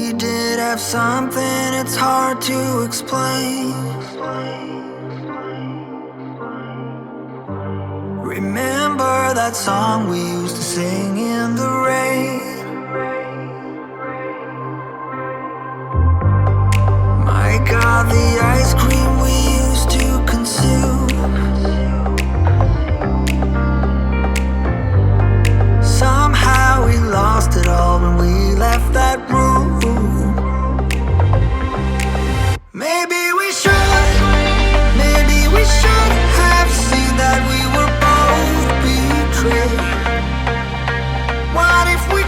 we did have something, it's hard to explain. Remember that song we used to sing in the rain? My God, the ice cream we used to consume. Somehow we lost it all when we left that room. Maybe we should have seen that we were both betrayed. What if we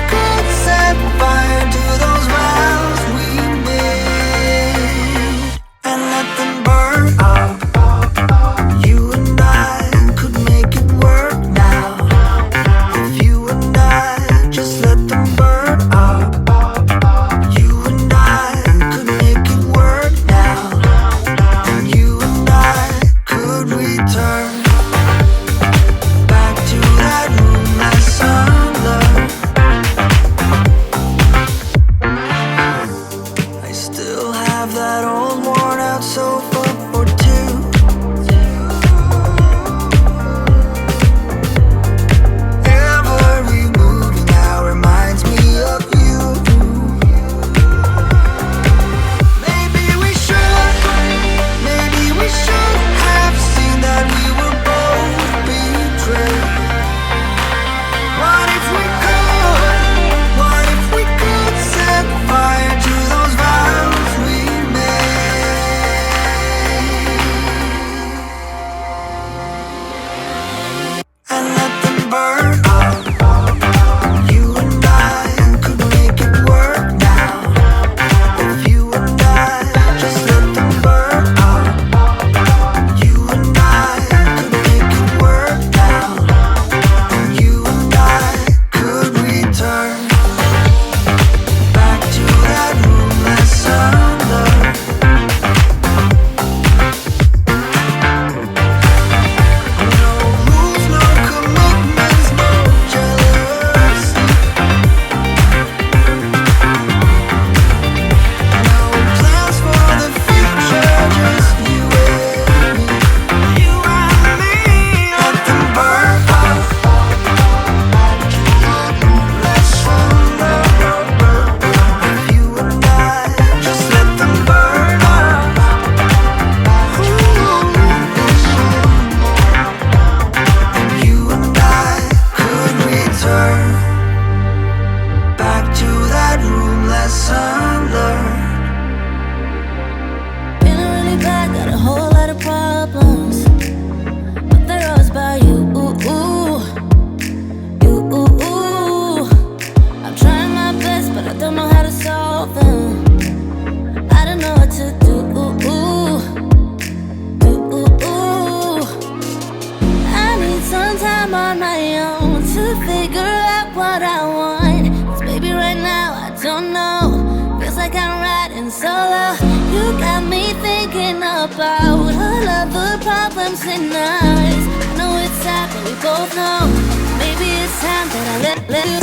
could set fire to those vows we made and let them burn out? You and I could make it work now. If you and I just let them burn out. You and I could make it work now. And you and I could return back to that room last summer. I still have that old worn out sofa for two. Every movie now reminds me of you. Maybe we should have seen that we were both betrayed. What if we could set fire to those vows we made and let them burn out? You and I could make it work now. If you and I just let them burn out. You and I could make it work now. And you and I could return back to that room last summer. No rules, no commitments, no jealousy. No plans for the future, just you and me. You and me. Let them burn out. Let's summer. If you and I just let them burn out. You and I could return back to that room last summer. Feeling really bad, got a whole lot of problems, but they're always about you. I'm trying my best, but I don't know how to solve them. I don't know what to do. I need some time on my own to figure out what I want. 'Cause baby, right now I don't know. Feels like I'm riding solo. You got me thinking about all of the problems in us. I know it's sad, but we both know maybe it's time that I let you